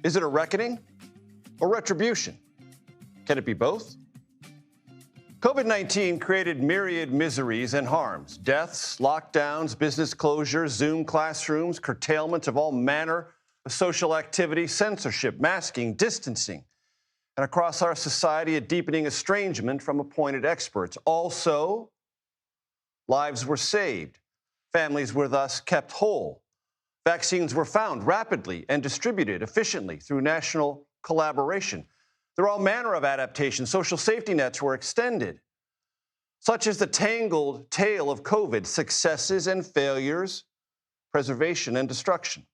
Is it a reckoning or retribution? Can it be both? COVID-19 created myriad miseries and harms: deaths, lockdowns, business closures, Zoom classrooms, curtailment of all manner of social activity, censorship, masking, distancing, and across our society, a deepening estrangement from appointed experts. Also, lives were saved. Families were thus kept whole. Vaccines were found rapidly and distributed efficiently through national collaboration. There were all manner of adaptations. Social safety nets were extended. Such is the tangled tale of COVID: successes and failures, preservation and destruction.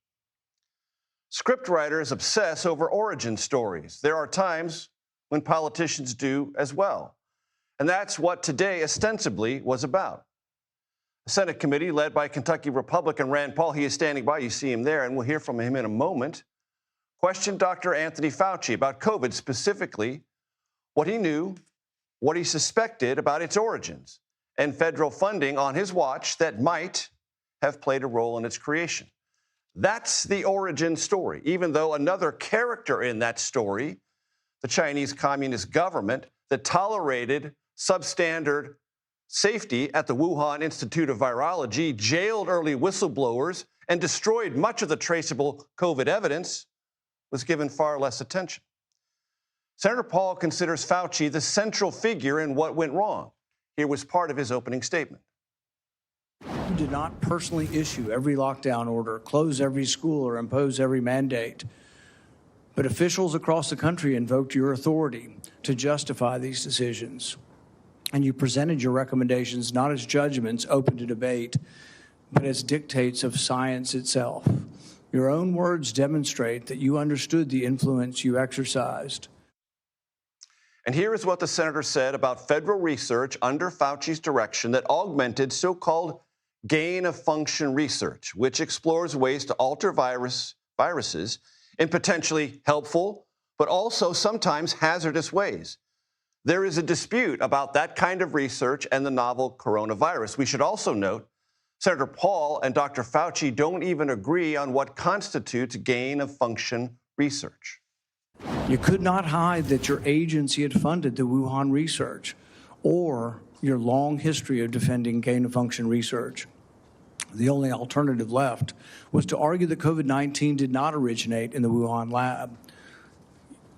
Scriptwriters obsess over origin stories. There are times when politicians do as well. And that's what today ostensibly was about. A Senate committee led by Kentucky Republican Rand Paul, he is standing by, you see him there, and we'll hear from him in a moment, questioned Dr. Anthony Fauci about COVID, specifically what he knew, what he suspected about its origins, and federal funding on his watch that might have played a role in its creation. That's the origin story, even though another character in that story, the Chinese Communist government that tolerated substandard safety at the Wuhan Institute of Virology, jailed early whistleblowers, and destroyed much of the traceable COVID evidence, was given far less attention. Senator Paul considers Fauci the central figure in what went wrong. Here was part of his opening statement. You did not personally issue every lockdown order, close every school, or impose every mandate. But officials across the country invoked your authority to justify these decisions. And you presented your recommendations not as judgments open to debate, but as dictates of science itself. Your own words demonstrate that you understood the influence you exercised. And here is what the senator said about federal research under Fauci's direction that augmented so-called gain-of-function research, which explores ways to alter viruses in potentially helpful, but also sometimes hazardous ways. There is a dispute about that kind of research and the novel coronavirus. We should also note Senator Paul and Dr. Fauci don't even agree on what constitutes gain-of-function research. You could not hide that your agency had funded the Wuhan research or your long history of defending gain-of-function research. The only alternative left was to argue that COVID-19 did not originate in the Wuhan lab.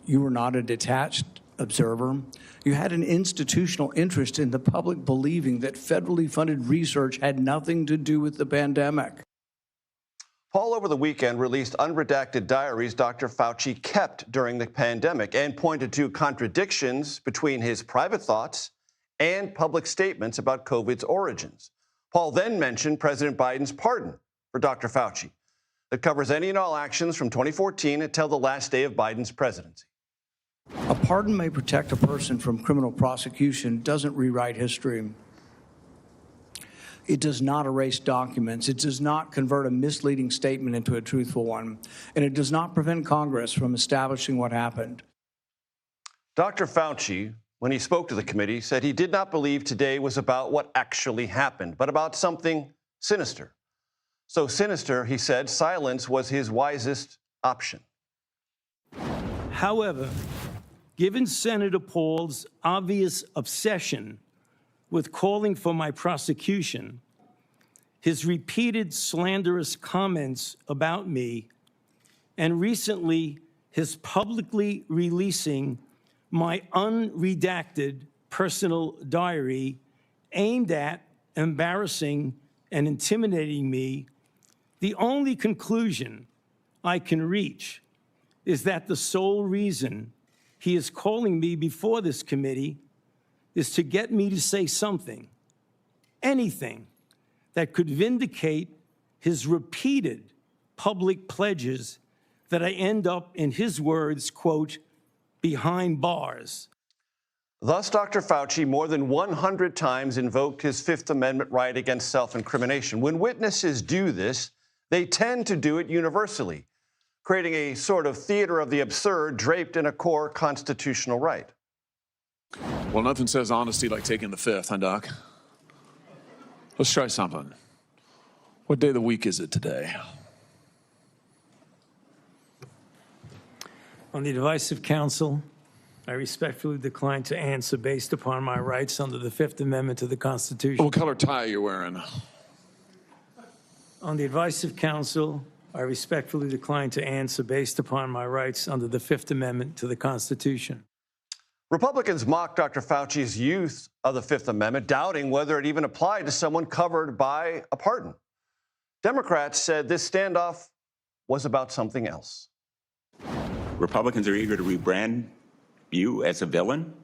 You were not a detached observer. You had an institutional interest in the public believing that federally funded research had nothing to do with the pandemic. Paul, over the weekend, released unredacted diaries Dr. Fauci kept during the pandemic and pointed to contradictions between his private thoughts and public statements about COVID's origins. Paul then mentioned President Biden's pardon for Dr. Fauci that covers any and all actions from 2014 until the last day of Biden's presidency. A pardon may protect a person from criminal prosecution, doesn't rewrite history. It does not erase documents. It does not convert a misleading statement into a truthful one. And it does not prevent Congress from establishing what happened. Dr. Fauci, when he spoke to the committee, said he did not believe today was about what actually happened, but about something sinister. So sinister, he said, silence was his wisest option. However, given Senator Paul's obvious obsession with calling for my prosecution, his repeated slanderous comments about me, and recently his publicly releasing my unredacted personal diary aimed at embarrassing and intimidating me, the only conclusion I can reach is that the sole reason he is calling me before this committee is to get me to say something, anything, that could vindicate his repeated public pledges that I end up, in his words, quote, behind bars. Thus, Dr. Fauci more than 100 times invoked his Fifth Amendment right against self-incrimination. When witnesses do this, they tend to do it universally, creating a sort of theater of the absurd draped in a core constitutional right. Well, nothing says honesty like taking the Fifth, huh, Doc? Let's try something. What day of the week is it today? On the advice of counsel, I respectfully decline to answer based upon my rights under the Fifth Amendment to the Constitution. What color tie are you wearing? On the advice of counsel, I respectfully decline to answer based upon my rights under the Fifth Amendment to the Constitution. Republicans mocked Dr. Fauci's use of the Fifth Amendment, doubting whether it even applied to someone covered by a pardon. Democrats said this standoff was about something else. Republicans are eager to rebrand you as a villain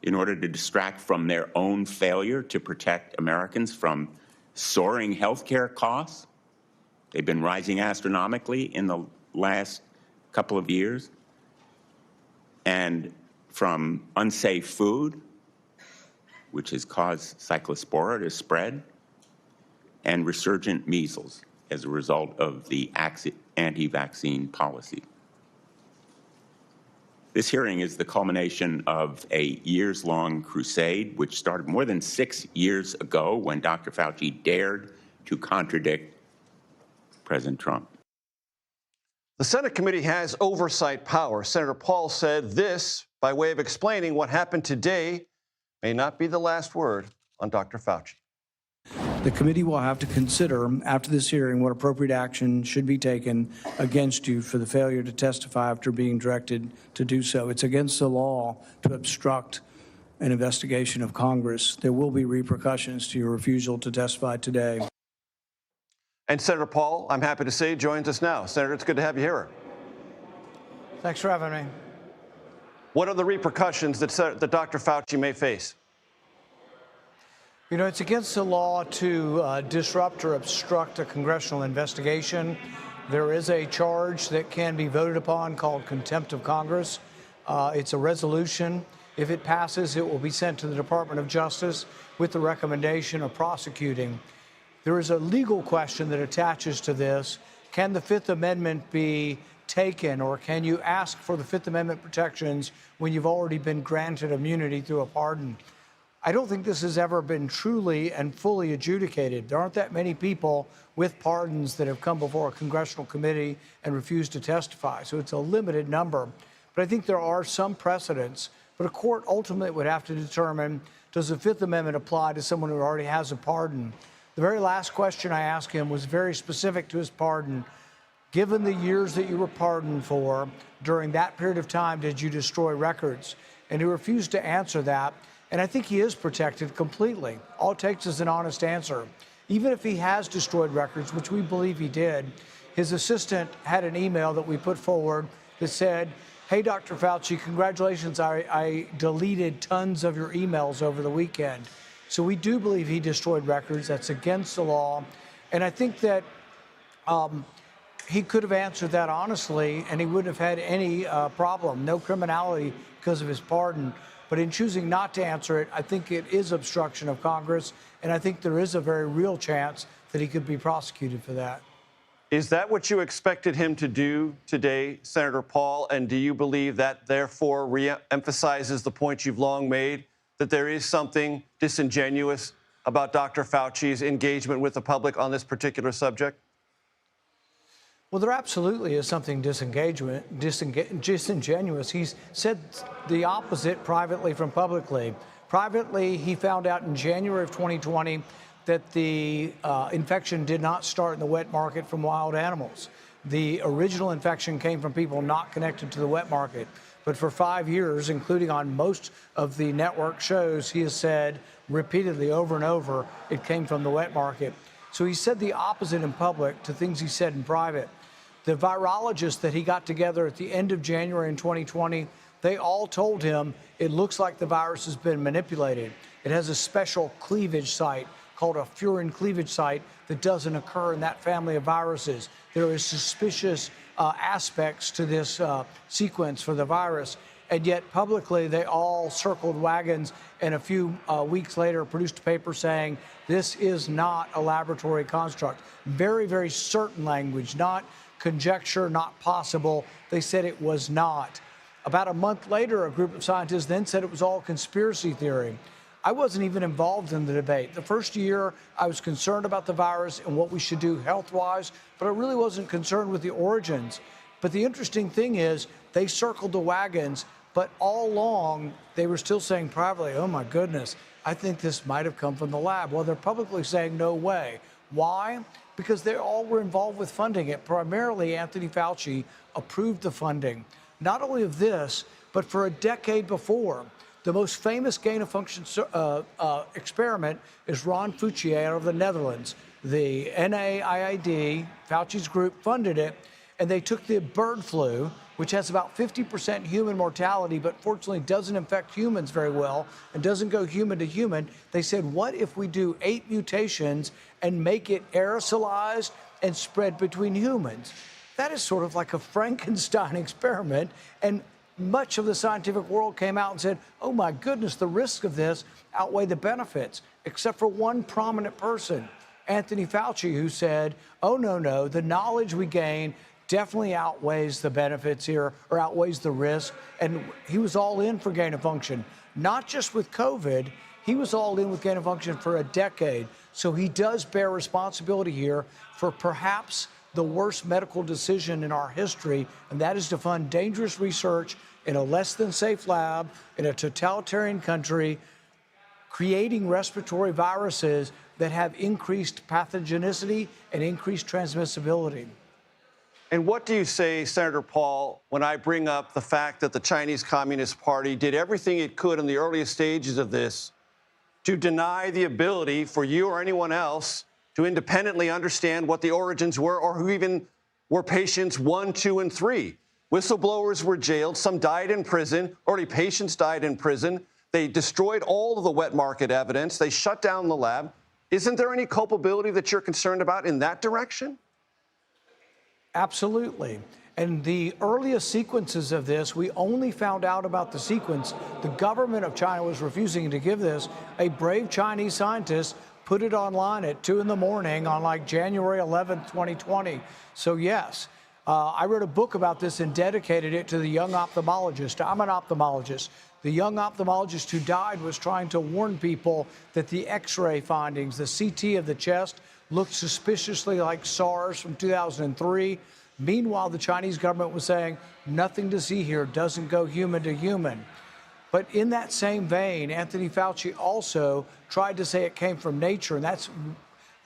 in order to distract from their own failure to protect Americans from soaring health care costs. They've been rising astronomically in the last couple of years, and from unsafe food, which has caused cyclospora to spread, and resurgent measles as a result of the anti-vaccine policy. This hearing is the culmination of a years-long crusade, which started more than 6 years ago when Dr. Fauci dared to contradict President Trump. The Senate committee has oversight power. Senator Paul said this by way of explaining what happened today may not be the last word on Dr. Fauci. The committee will have to consider, after this hearing, what appropriate action should be taken against you for the failure to testify after being directed to do so. It's against the law to obstruct an investigation of Congress. There will be repercussions to your refusal to testify today. And Senator Paul, I'm happy to say, joins us now. Senator, it's good to have you here. Thanks for having me. What are the repercussions that Dr. Fauci may face? You know, it's against the law to disrupt or obstruct a congressional investigation. There is a charge that can be voted upon called contempt of Congress. It's a resolution. If it passes, it will be sent to the Department of Justice with the recommendation of prosecuting. There is a legal question that attaches to this. Can the Fifth Amendment be taken, or can you ask for the Fifth Amendment protections when you've already been granted immunity through a pardon? I don't think this has ever been truly and fully adjudicated. There aren't that many people with pardons that have come before a congressional committee and refused to testify, so it's a limited number. But I think there are some precedents. But a court ultimately would have to determine, does the Fifth Amendment apply to someone who already has a pardon? The very last question I asked him was very specific to his pardon. Given the years that you were pardoned for, during that period of time, did you destroy records? And he refused to answer that. And I think he is protected completely. All it takes is an honest answer. Even if he has destroyed records, which we believe he did, his assistant had an email that we put forward that said, hey, Dr. Fauci, congratulations, I deleted tons of your emails over the weekend. So we do believe he destroyed records. That's against the law. And I think that he could have answered that honestly, and he wouldn't have had any problem, no criminality because of his pardon. But in choosing not to answer it, I think it is obstruction of Congress, and I think there is a very real chance that he could be prosecuted for that. Is that what you expected him to do today, Senator Paul? And do you believe that, therefore, re-emphasizes the point you've long made, that there is something disingenuous about Dr. Fauci's engagement with the public on this particular subject? Well, there absolutely is something disingenuous. He's said the opposite privately from publicly. Privately, he found out in January of 2020 that the infection did not start in the wet market from wild animals. The original infection came from people not connected to the wet market. But for 5 years, including on most of the network shows, he has said repeatedly over and over, it came from the wet market. So he said the opposite in public to things he said in private. The virologists that he got together at the end of January in 2020, they all told him it looks like the virus has been manipulated. It has a special cleavage site called a furin cleavage site that doesn't occur in that family of viruses. There is suspicious aspects to this sequence for the virus. And yet publicly, they all circled wagons and a few weeks later produced a paper saying this is not a laboratory construct. Very, very certain language, not conjecture, not possible. They said it was not. About a month later, a group of scientists then said it was all conspiracy theory. I wasn't even involved in the debate. The first year, I was concerned about the virus and what we should do health-wise, but I really wasn't concerned with the origins. But the interesting thing is they circled the wagons, but all along they were still saying privately, oh my goodness, I think this might have come from the lab. Well, they're publicly saying no way. Why? Because they all were involved with funding it. Primarily, Anthony Fauci approved the funding, not only of this, but for a decade before. The most famous gain-of-function experiment is Ron Fauci out of the Netherlands. The NIAID, Fauci's group, funded it, and they took the bird flu, which has about 50% human mortality, but fortunately doesn't infect humans very well and doesn't go human to human. They said, what if we do 8 mutations and make it aerosolized and spread between humans? That is sort of like a Frankenstein experiment, and much of the scientific world came out and said, oh my goodness, the risks of this outweigh the benefits, except for one prominent person, Anthony Fauci, who said, oh, no, the knowledge we gain definitely outweighs the benefits here, or outweighs the risk. And he was all in for gain of function, not just with COVID. He was all in with gain of function for a decade. So he does bear responsibility here for perhaps the worst medical decision in our history, and that is to fund dangerous research in a less than safe lab in a totalitarian country, creating respiratory viruses that have increased pathogenicity and increased transmissibility. And what do you say, Senator Paul, when I bring up the fact that the Chinese Communist Party did everything it could in the earliest stages of this to deny the ability for you or anyone else to independently understand what the origins were, or who even were patients 1, 2, and 3. Whistleblowers were jailed. Some died in prison. Early patients died in prison. They destroyed all of the wet market evidence. They shut down the lab. Isn't there any culpability that you're concerned about in that direction? Absolutely. And the earliest sequences of this, we only found out about the sequence. The government of China was refusing to give this. A brave Chinese scientist put it online at 2 in the morning on like January 11th, 2020. So yes, I wrote a book about this and dedicated it to the young ophthalmologist. I'm an ophthalmologist. The young ophthalmologist who died was trying to warn people that the X-ray findings, the CT of the chest, looked suspiciously like SARS from 2003. Meanwhile, the Chinese government was saying, nothing to see here, doesn't go human to human. But in that same vein, Anthony Fauci also tried to say it came from nature, and that's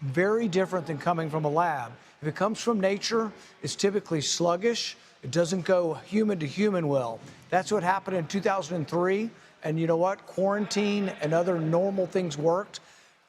very different than coming from a lab. If it comes from nature, it's typically sluggish. It doesn't go human to human well. That's what happened in 2003. And you know what? Quarantine and other normal things worked.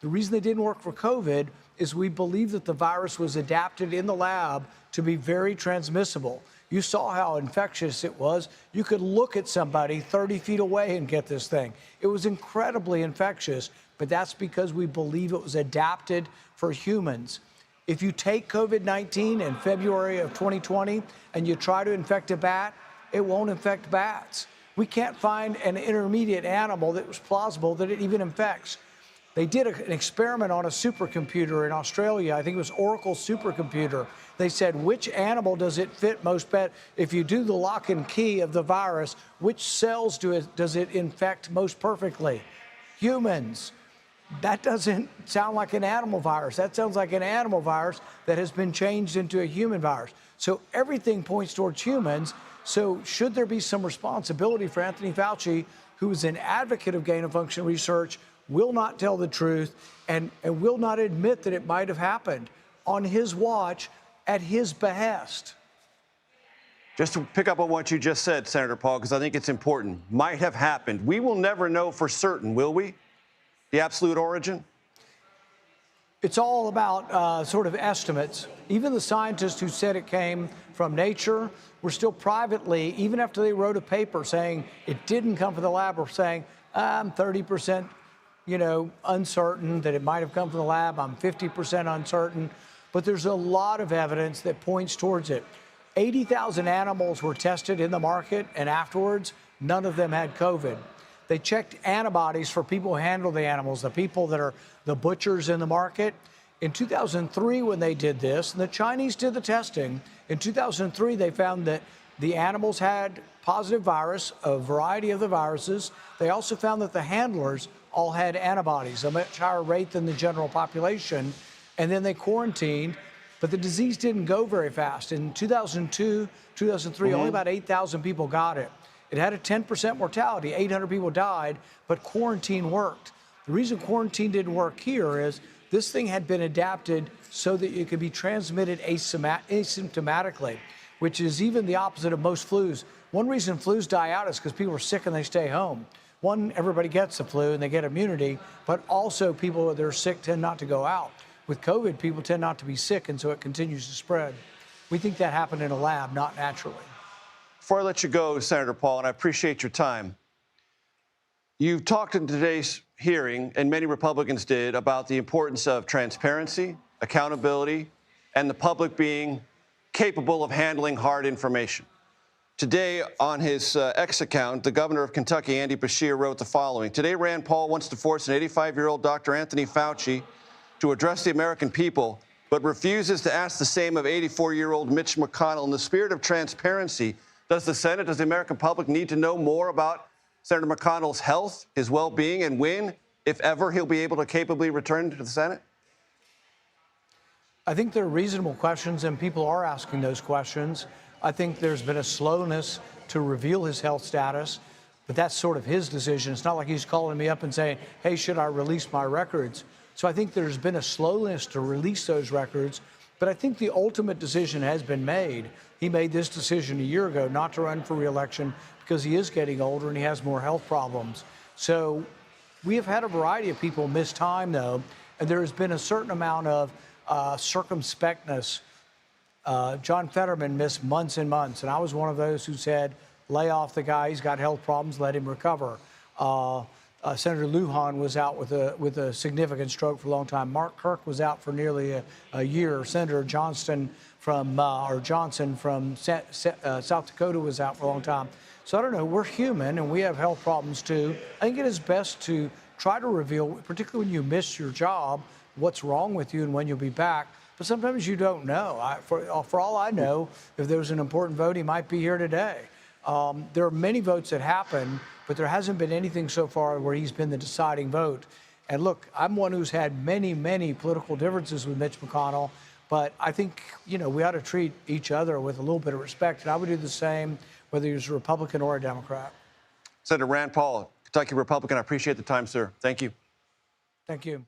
The reason they didn't work for COVID is we believe that the virus was adapted in the lab to be very transmissible. You saw how infectious it was. You could look at somebody 30 feet away and get this thing. It was incredibly infectious, but that's because we believe it was adapted for humans. If you take COVID-19 in February of 2020 and you try to infect a bat, it won't infect bats. We can't find an intermediate animal that was plausible that it even infects. They did an experiment on a supercomputer in Australia. I think it was Oracle supercomputer. They said, which animal does it fit most best? If you do the lock and key of the virus, which cells does it infect most perfectly? Humans. That doesn't sound like an animal virus. That sounds like an animal virus that has been changed into a human virus. So everything points towards humans. So should there be some responsibility for Anthony Fauci, who is an advocate of gain-of-function research, will not tell the truth, and will not admit that it might have happened on his watch at his behest? Just to pick up on what you just said, Senator Paul, because I think it's important. Might have happened. We will never know for certain, will we? The absolute origin? It's all about sort of estimates. Even the scientists who said it came from nature were still privately, even after they wrote a paper saying it didn't come from the lab, were saying, I'm 30%, uncertain that it might have come from the lab. I'm 50% uncertain. But there's a lot of evidence that points towards it. 80,000 animals were tested in the market, and afterwards, none of them had COVID. They checked antibodies for people who handle the animals, the people that are the butchers in the market. In 2003, when they did this, and the Chinese did the testing, in 2003, they found that the animals had positive virus, a variety of the viruses. They also found that the handlers all had antibodies, a much higher rate than the general population. And then they quarantined But the disease didn't go very fast. In 2002, 2003, only about 8,000 people got it. It had a 10% mortality. 800 people died, but quarantine worked. The reason quarantine didn't work here is this thing had been adapted so that it could be transmitted asymptomatically, which is even the opposite of most flus. One reason flus die out is because people are sick and they stay home. One, everybody gets the flu and they get immunity, but also people that are sick tend not to go out. With COVID, people tend not to be sick, and so it continues to spread. We think that happened in a lab, not naturally. Before I let you go, Senator Paul, and I appreciate your time, you've talked in today's hearing, and many Republicans did, about the importance of transparency, accountability, and the public being capable of handling hard information. Today, on his X account, the governor of Kentucky, Andy Beshear, wrote the following. Today, Rand Paul wants to force an 85-year-old Dr. Anthony Fauci to address the American people, but refuses to ask the same of 84-year-old Mitch McConnell. In the spirit of transparency, does the Senate, does the American public need to know more about Senator McConnell's health, his well-being, and when, if ever, he'll be able to capably return to the Senate? I think they're reasonable questions, and people are asking those questions. I think there's been a slowness to reveal his health status, but that's sort of his decision. It's not like he's calling me up and saying, hey, should I release my records? So I think there's been a slowness to release those records, but I think the ultimate decision has been made. He made this decision a year ago not to run for re-election because he is getting older and he has more health problems. So we have had a variety of people miss time, though, and there has been a certain amount of circumspectness. John Fetterman missed months and months, and I was one of those who said, lay off the guy, he's got health problems, let him recover. Senator Lujan was out with a significant stroke for a long time. Mark Kirk was out for nearly a year. Senator Johnson from South Dakota was out for a long time. So I don't know, we're human and we have health problems too. I think it is best to try to reveal, particularly when you miss your job, what's wrong with you and when you'll be back. But sometimes you don't know. For all I know, if there was an important vote, he might be here today. There are many votes that happen, but there hasn't been anything so far where he's been the deciding vote. And look, I'm one who's had many, many political differences with Mitch McConnell, but I think, we ought to treat each other with a little bit of respect. And I would do the same whether he was a Republican or a Democrat. Senator Rand Paul, Kentucky Republican, I appreciate the time, sir. Thank you. Thank you.